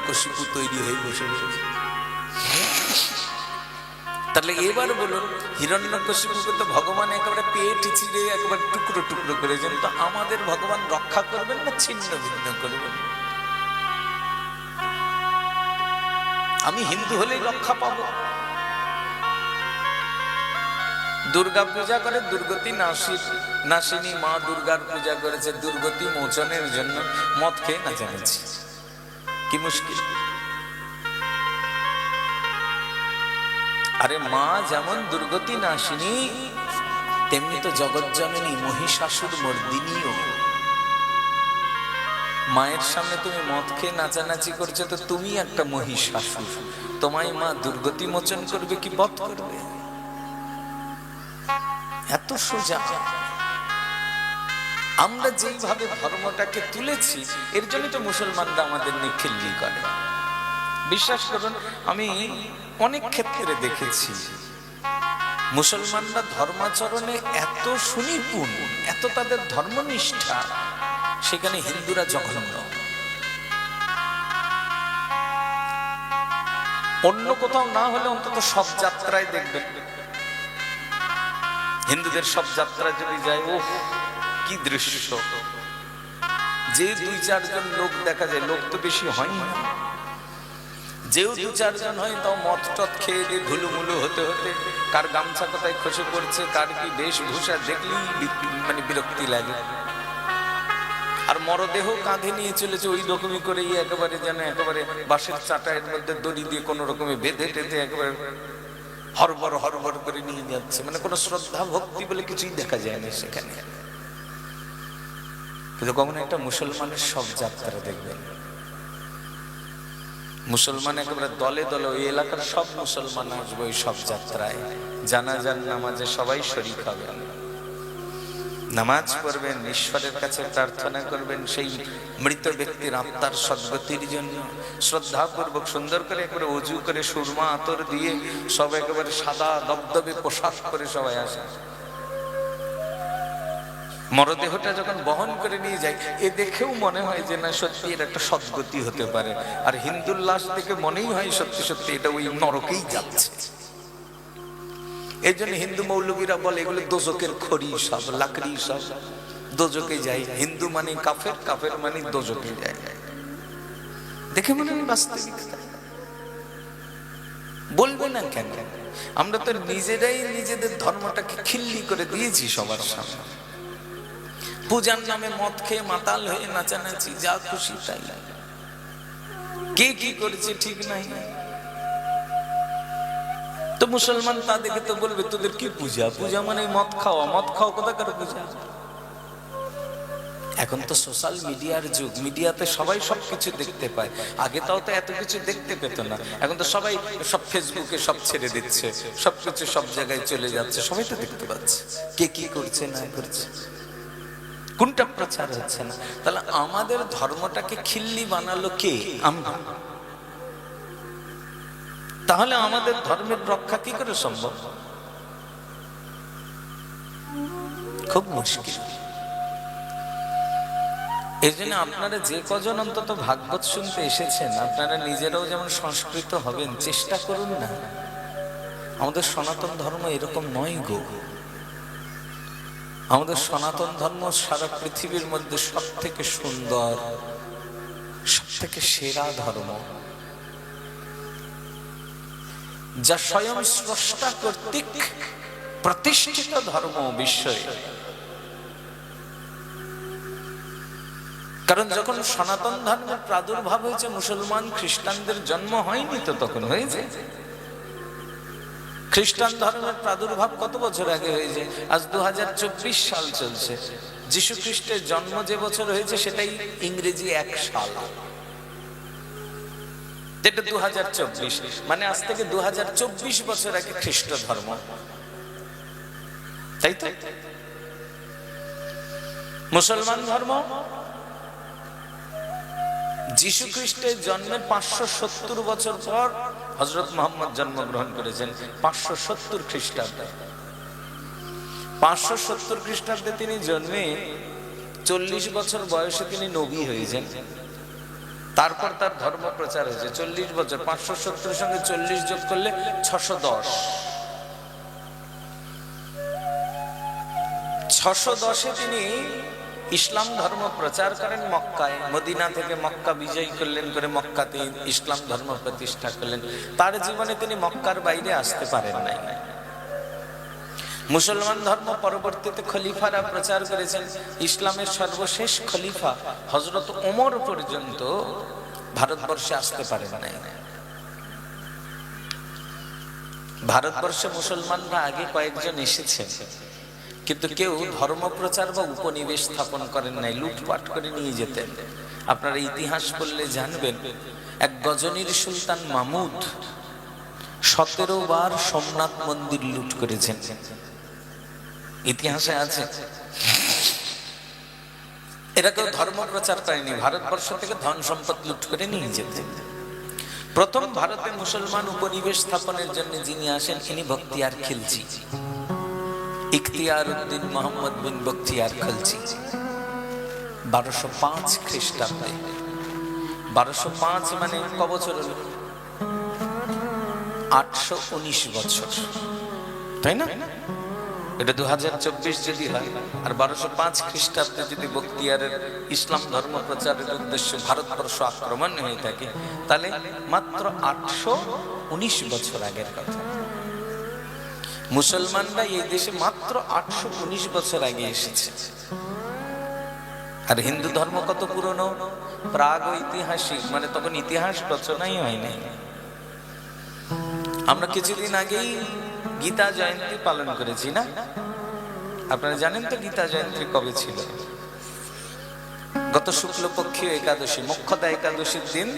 হিরণ্যকশিপু তৈরি হয়ে বসে রয়েছে। তাহলে এবার বলুন, হিরণ্যকশিপুকে তো ভগবান একেবারে পেট চিরে একেবারে টুকরো টুকরো করেছেন, তো আমাদের ভগবান রক্ষা করবেন না ছিন্ন ভিন্ন করবেন? আমি হিন্দু হলেই রক্ষা পাবো? দুর্গা পূজা করে দুর্গতি নাশিনী মা দুর্গার পূজা করেছে দুর্গতি মোচনের জন্য, মদ খেয়ে নাচানাচি, কি মুশকিল। আরে মা যেমন দুর্গতি নাশিনী, তেমনি তো জগজ্জননী মহিষাসুর মর্দিনীও। মায়ের সামনে তুমি মদ খেয়ে নাচানাচি করছো, তো তুমি একটা মহিষাসুর, তোমায় মা দুর্গতি মোচন করবে কি বধ করবে? এত সোজা। আমরা যেইভাবে ধর্মটাকে তুলেছি, এর জন্য তো মুসলমানরা আমাদের নিখিল্লি করে। বিশ্বাস করুন, আমি অনেক ক্ষেত্রে দেখেছি মুসলমানরা ধর্মাচরণে এত সুনিপুণ, এত তাদের ধর্মনিষ্ঠা, সেখানে হিন্দুরা জঘন্য। অন্য কোথাও না হলে অন্তত সব যাত্রায় দেখবেন, হিন্দুদের সব যাত্রায় যদি যায়, ও কি দৃশ্য! যে 2-4 জন লোক দেখা যায়, লোক তো বেশি হয় না, যেও 2-4 জন হয় তাও মদ টদ খেয়ে দিয়ে ধুলুমুলু হতে হতে কার গামছা কোথায় খসে পড়ছে, কার কি বেশভূষা দেখলেই মানে বিরক্তি লাগে। আর মরদেহ কাঁধে নিয়ে চলেছে ওই রকমই করে, একেবারে যেন একেবারে বাঁশের চাটাইয়ের মধ্যে দড়ি দিয়ে কোনো রকমে বেঁধে টেঁধে একেবারে হরবর হরবর করে নিয়ে যাচ্ছে, মানে কোনো শ্রদ্ধা ভক্তি বলে কিছুই দেখা যায় না সেখানে। কিন্তু কখনো একটা মুসলমানের সব যাত্রা দেখবেন, মুসলমান একেবারে দলে দলে, ওই এলাকার সব মুসলমান আসবে ওই সব যাত্রায়, জানাজার নামাজে সবাই শরীক হবেন, নামাজ পড়বেন, ঈশ্বরের কাছে প্রার্থনা করবেন সেই মৃত ব্যক্তির আত্মার সদ্গতির জন্য। শ্রদ্ধাপূর্বক সুন্দর করে একেবারে অজু করে সুরমা আতর দিয়ে সব একেবারে সাদা দবদবে পোশাক করে সবাই আসে। মরদেহটা যখন বহন করে নিয়ে যায়, এ দেখেও মনে হয় যে না, সত্যি এর একটা সদ্গতি হতে পারে। আর হিন্দুর লাশ দেখে মনেই হয় সত্যি সত্যি এটা ওই নরকেই যাচ্ছে। এই জন্য হিন্দু মৌলবীরা বলে এগুলো দোজকের খড়ি, সব লাকড়ি, সব দোজকে যায়। হিন্দু মানে কাফের, কাফের মানে দোজকে যায়। দেখে মনে হয় বাস্তবিকতা। বলবে না কেন? আমরা তো নিজেরাই নিজেদের ধর্মটাকে খিল্লি করে দিয়েছি সবার সামনে। পূজার নামে মদ খেয়ে মাতাল হয়ে নাচানাচি, যা খুশি তাই। কে কি করেছে ঠিক নাই। তো মুসলমান তা দেখে তো বলবে তোদের কি পূজা? পূজা মানে মদ খাওয়া। মদ খাওয়া কোথাকার পূজা? এখন তো সোশ্যাল মিডিয়ার যুগ, মিডিয়াতে সবাই সবকিছু দেখতে পায়। আগে তাও তো এত কিছু দেখতে পেত না। এখন তো সবাই সব ফেসবুকে সব ছেড়ে দিচ্ছে, সবকিছু সব জায়গায় চলে যাচ্ছে, সবাই তো দেখতে পাচ্ছে কে কি করছে না করছে, কোনটা প্রচার হচ্ছে না। তাহলে আমাদের ধর্মটাকে খিল্লি বানালো কে? আমরা। তাহলে আমাদের ধর্মের রক্ষা কি করে সম্ভব? খুব মুশকিল। এই জন্য আপনারা যে কজন অন্তত ভাগবত শুনতে এসেছেন, আপনারা নিজেরাও যেমন সংস্কৃত হবেন, চেষ্টা করুন না। আমাদের সনাতন ধর্ম এরকম নয় গো। আমাদের সনাতন ধর্ম সারা পৃথিবীর মধ্যে সব থেকে সুন্দর, সব থেকে সেরা ধর্ম, যা স্বয়ং স্রষ্টা কর্তৃক প্রতিষ্ঠিত ধর্ম বিশ্বে। কারণ যখন সনাতন ধর্মের প্রাদুর্ভাব হয়েছে, মুসলমান খ্রিস্টানদের জন্ম হয়নি তো, তখন হয়েছে। খ্রিস্টান ধর্মের প্রাদুর্ভাব কত বছর আগে হয়েছে? আজ 2024 সাল চলছে। যীশু খ্রিস্টের জন্ম যে বছর হয়েছে সেটাই ইংরেজি 1 সাল, যেটা 2024, মানে আজ থেকে 2024 বছর আগে খ্রিস্ট ধর্ম, তাই তো? মুসলমান ধর্ম যীশু খ্রিস্টের জন্মের 570 বছর পর হযরত মুহাম্মদ জন্মগ্রহণ করেছেন। 570 খ্রিস্টাব্দে, 570 খ্রিস্টাব্দে তিনি জন্মে 40 বছর বয়সে তিনি নবী হয়েছেন। তারপর তার ধর্ম প্রচার হয়েছে 40 বছর। 570 সঙ্গে 40 যোগ করলে 610। 610-এ তিনি ইসলাম ধর্ম প্রচার করেন মক্কায়। মদিনা থেকে মক্কা বিজয় করলেন, করে মক্কাতে ইসলাম ধর্ম প্রতিষ্ঠা করলেন। তার জীবনে তিনি মক্কার বাইরে আসতে পারেন নাই। মুসলমান ধর্ম পরবর্তীতে খলিফারা প্রচার করেছেন। ইসলামের সর্বশেষ খলিফা হযরত ওমর পর্যন্ত ভারতবর্ষে আসতে পারেন নাই। ভারতবর্ষে মুসলমানরা আগে কয়েকজন এসেছেন, কিন্তু কেউ ধর্ম প্রচার বা উপনিবেশ স্থাপন করেন নাই, লুটপাট করে নিয়ে যেতেন। আপনারা ইতিহাস পড়লে জানবেন, এক গজনীর সুলতান মাহমুদ 17 বার সোমনাথ মন্দির লুট করেছেন, ইতিহাসে আছে। এরা কেউ ধর্ম প্রচার করেনি, ভারতবর্ষ থেকে ধন সম্পদ লুট করে নিয়ে যেতেন। প্রথম ভারতে মুসলমান উপনিবেশ স্থাপনের জন্য যিনি আসেন, ইনি বখতিয়ার খিলজি, ইখতিয়ার উদ্দিন মোহাম্মদ বিন বখতিয়ার খিলজি। 1205 খ্রিস্টাব্দে। 1205 মানে ক বছর হলো? 819 বছর, তাই না? এটা 2024 যদি হয়, আর 1205 খ্রিস্টাব্দে যদি বখতিয়ারের ইসলাম ধর্ম প্রচারের উদ্দেশ্যে ভারতবর্ষ আক্রমণ হয়ে থাকে, তাহলে মাত্র 819 বছর আগের কথা। মুসলমানরা এই দেশে মাত্র 819 বছর আগে এসেছে। আর হিন্দু ধর্ম কত পুরনো? প্রাগ ঐতিহাসিক, মানে তখন ইতিহাস রচনাই হয় নাই। আমরা কিছুদিন আগেই গীতা জয়ন্তী পালন করেছি না? আপনারা জানেন তো গীতা জয়ন্তী কবে ছিল? গত শুক্লপক্ষীয় একাদশী, মোক্ষদা একাদশীর দিন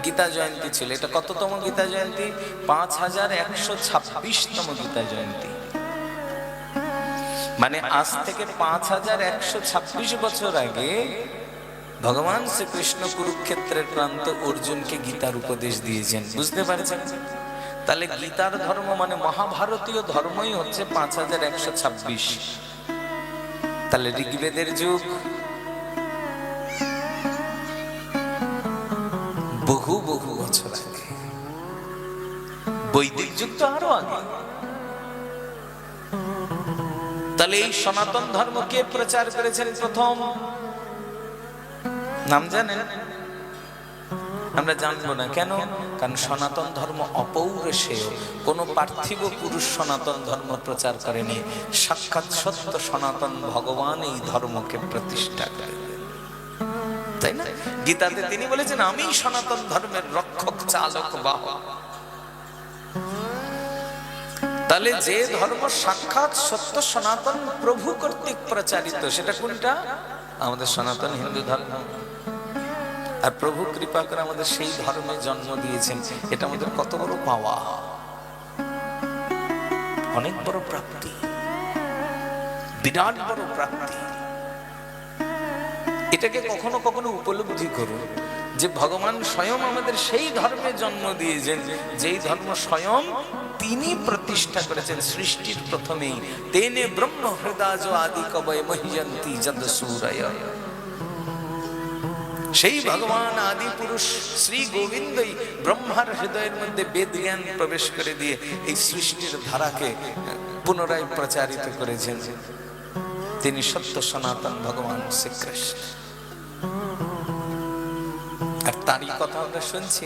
গীতা জয়ন্তী ছিল। এটা কততম গীতা জয়ন্তী? 5126তম গীতা জয়ন্তী। মানে আজ থেকে 5126 বছর আগে ভগবান শ্রীকৃষ্ণ কুরুক্ষেত্রের প্রান্তে অর্জুনকে গীতার উপদেশ দিয়েছেন। বুঝতে পারছেন? তাহলে গীতার ধর্ম মানে মহাভারতীয় ধর্মই হচ্ছে 5126। তাহলে ঋগ্বেদের যুগ বহু বহু বছর আগে, বৈদিক যুগ তো আরো আগে। তাহলে এই সনাতন ধর্ম কে প্রচার করেছেন প্রথম? নাম জানেন? আমরা জানবো না কেন? কারণ সনাতন ধর্ম অপৌরুষেয়, কোন পার্থিব পুরুষ সনাতন ধর্ম প্রচার করেনি। সাক্ষাৎ সত্য সনাতন ভগবান এই ধর্মকে প্রতিষ্ঠা করেন, তাই না? গীতাতে তিনি বলেছেন, আমি সনাতন ধর্মের রক্ষক, চালক, বাহক। তাহলে যে ধর্ম সাক্ষাৎ সত্য সনাতন প্রভু কর্তৃক প্রচারিত, সেটা কোনটা? আমাদের সনাতন হিন্দু ধর্ম। আর প্রভু কৃপা করে আমাদের সেই ধর্মে জন্ম দিয়েছেন। এটা আমাদের কত বড় পাওয়া, অনেক বড় প্রাপ্তি, বিরাট বড় প্রাপ্তি। এটাকে কখনো কখনো উপলব্ধি করুন যে ভগবান স্বয়ং আমাদের সেই ধর্মে জন্ম দিয়েছেন, যেই ধর্ম স্বয়ং তিনি প্রতিষ্ঠা করেছেন সৃষ্টির প্রথমেই। তেনে ব্রহ্ম হৃদয় আদি কবয় মহ্যন্তি যদ সূরয়। সেই ভগবান আদি পুরুষ শ্রী গোবিন্দই ব্রহ্মার হৃদয়ের মধ্যে বেদ জ্ঞান প্রবেশ করে দিয়ে এই সৃষ্টির ধারাকে পুনরায় প্রচারিত করেছেন। তিনি সত্য সনাতন ভগবান শ্রীকৃষ্ণ। আর তারই কথা আমরা শুনছি।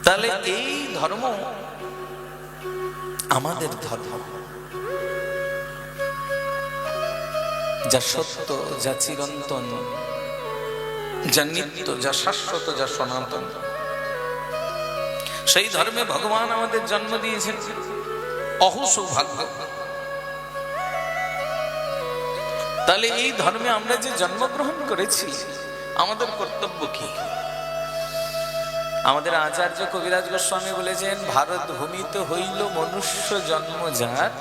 তাহলে এই ধর্ম আমাদের ধর্ম, যা সত্য, যা চিরন্তন, যা নিত্য, যা শাশ্বত, যা সনাতন। সেই ধর্মে ভগবান আমাদের জন্ম দিয়েছেন। অহো সৌভাগ্য। তাহলে এই ধর্মে আমরা যে জন্মগ্রহণ করেছি, আমাদের কর্তব্য কি? আমাদের আচার্য কবিরাজ গোস্বামী বলেছেন, ভারত ভূমিতে হইল মনুষ্য জন্ম যার,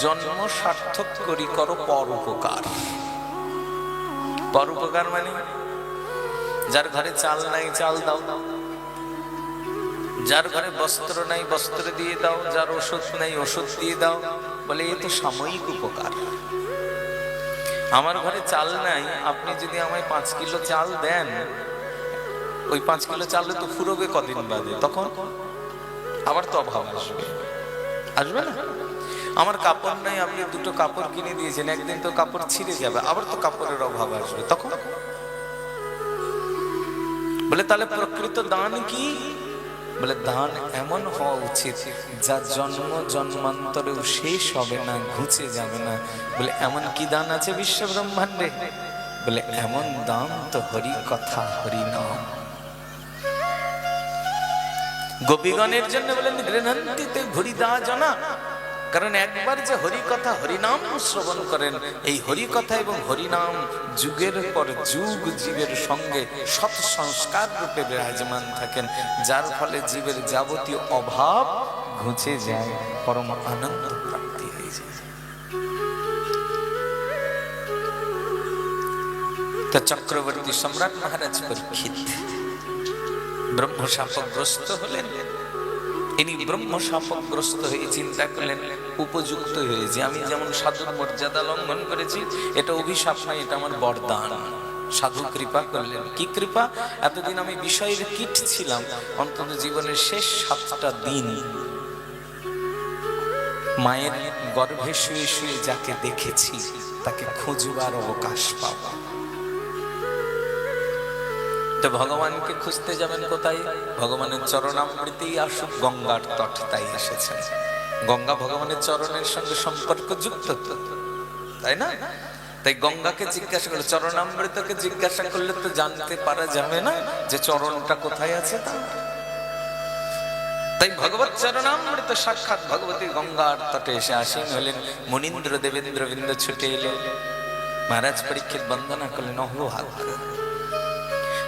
জন্ম সার্থক করি করো পরোপকার। পরোপকার মানে যার ঘরে চাল নাই চাল দাও, যার ঘরে বস্ত্র নাই বস্ত্র দিয়ে দাও, যার ওষুধ নাই ওষুধ দিয়ে দাও। বলে এ তো সাময়িক উপকার। আমার ঘরে চাল নাই, আপনি যদি আমায় 5 কিলো চাল দেন, ওই 5 কিলো চালে তো ফুরোবে কদিন বাদে, তখন আবার তো অভাব আসবে, আসবে না? আমার কাপড় নাই, আপনি 2টো কাপড় কিনে দিয়েছেন, একদিন তো কাপড় ছিঁড়ে যাবে, আবার তো কাপড়ের অভাব আসবে, তখন বলে তাহলে প্রকৃত দান কি? বলে দান এমন হওয়া উচিত যা জন্ম জন্মান্তরেও শেষ হবে না, ঘুচে যাবে না। বলে এমন কি দান আছে বিশ্ব ব্রহ্মাণ্ডে? বলে এমন দান তো হরি কথা হরি নাম। গোপীগণের জন্য বলেন গৃহন্তিতে ঘুরিদা জনা, কারণ একবার যে হরি কথা হরিনাম শ্রবণ করেন, এই হরি কথা এবং হরিনাম যুগের পর যুগ জীবের সঙ্গে সৎ সংস্কার রূপে বিরাজমান থাকেন, যার ফলে জীবের যাবতীয় অভাব ঘুচে যায়, পরম আনন্দ প্রাপ্তি হয়ে যায়। তা চক্রবর্তী সম্রাট মহারাজ পরীক্ষিত ব্রহ্মশাপগ্রস্ত হলেন। ইনি ব্রহ্মশাপগ্রস্ত হয়ে চিন্তা করলেন উপযুক্ত হয়েছে, আমি যেমন সাধুর মর্যাদা লঙ্ঘন করেছি, এটা অভিশাপ নয়, এটা আমার বরদান। সাধু কৃপা করলেন। কি কৃপা? এতদিন আমি বিষয়ের কীট ছিলাম, অন্তত জীবনের শেষ 7টা দিন মায়ের গর্ভে শুয়ে শুয়ে যাকে দেখেছি তাকে খুঁজবার অবকাশ পাবো। তো ভগবানকে খুঁজতে যাবেন কোথায়? ভগবানের চরণামৃতেই আসুক, গঙ্গার তট, তাই এসেছেন। গঙ্গা ভগবানের চরণের সঙ্গে সম্পর্ক যুক্ত, তাই না? তাই গঙ্গাকে জিজ্ঞাসা করলে, চরণামৃতকে জিজ্ঞাসা করলে তো জানতে পারা যাবে না যে চরণটা কোথায় আছে। তাই ভগবত চরণামৃত সাক্ষাৎ ভগবতী গঙ্গার তটে এসে আসীন হলেন। মুনীন্দ্র দেবেন্দ্র বৃন্দ ছুটে এলেন, মহারাজ পরীক্ষিত বন্দনা করলেন। অহোভাগ্য,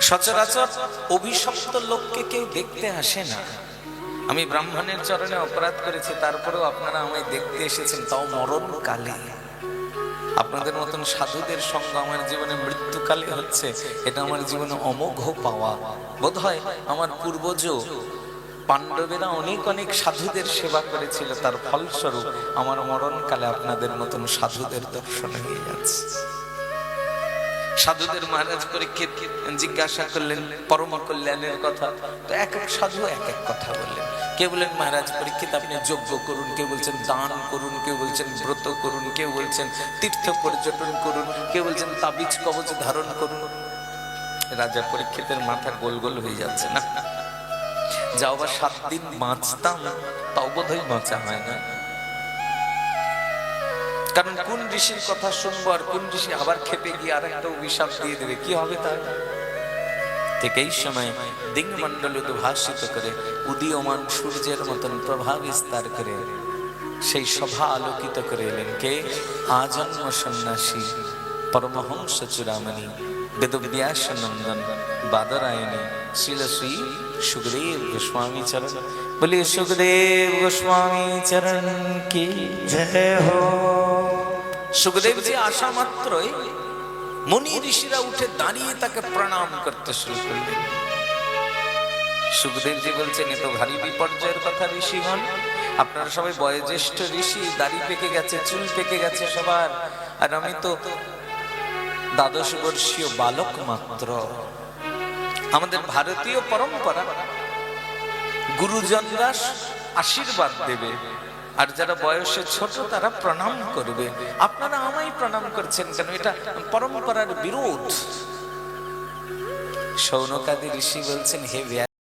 সচরাচর অভিশপ্ত লোককে কেউ দেখতে আসে না। আমি ব্রাহ্মণের চরণে অপরাধ করেছি, তারপরেও আপনারা আমায় দেখতে এসেছেন, তাও মরণকালে। আপনাদের মতন সাধুদের সঙ্গ আমার জীবনে মৃত্যুকালে হচ্ছে, এটা আমার জীবনে অমোঘ পাওয়া। বোধ হয় আমার পূর্বজ পাণ্ডবেরা অনেক অনেক সাধুদের সেবা করেছিল, তার ফলস্বরূপ আমার মরণকালে আপনাদের মতন সাধুদের দর্শন হয়ে যাচ্ছে। সাধুদের মহারাজ পরীক্ষিত জিজ্ঞাসা করলেন পরম কল্যাণের কথা। তো এক এক সাধু এক এক কথা বললেন। কেউ বললেন মহারাজ পরীক্ষিত আপনি যজ্ঞ করুন, কেউ বলছেন দান করুন, কেউ বলছেন ব্রত করুন, কেউ বলছেন তীর্থ পর্যটন করুন, কেউ বলছেন তাবিজ কবচ ধারণ করুন। রাজা পরীক্ষিতের মাথা গোল গোল হয়ে যাচ্ছে। না, যাও বা 7 দিন বাঁচতাম, তাও বোধহয় বাঁচা হয় না। কারণ কোন ঋষির কথা শুনবো আর কোন ঋষি আবার খেপে গিয়ে আর একটা অভিশাপ দিয়ে দেবে, কি হবে তার? ঠিক এই সময় দিগমণ্ডল উদ্ভাসিত করে উদীয়মান সূর্যের মতন প্রভাব বিস্তার করে সেই সভা আলোকিত করে এলেন কে? আজন্ম সন্ন্যাসী পরমহংস চূড়ামণি বেদব্যাস নন্দন বাদরায়ণী শ্রীল শ্রী সুখদেব গোস্বামী চরণ। বলিए सुखदेव गोस्वामी चरण की जय हो। सुखदेव जी आशा मात्रই मुनि ऋषिरा उठे दाঁড়িয়ে তাকে প্রণাম করতে শুরু করলেন। সুখদেব জি বলছেন, এ তো ভারী বিপর্যয়ের কথা ঋষিগণ। আপনারা সবাই বয়োজ্যেষ্ঠ ঋষি, দাড়ি পেকে গেছে, চুল পেকে গেছে সবার, আর আমি তো 12 বর্ষীয় বালক মাত্র। আমাদের ভারতীয় পরম্পরা গুরুজনরা আশীর্বাদ দেবে, আর যারা বয়সে ছোট তারা প্রণাম করবে। আপনারা আমায় প্রণাম করছেন কেন? এটা পরম্পরার বিরোধ। শৌনকাদি ঋষি বলছেন, হে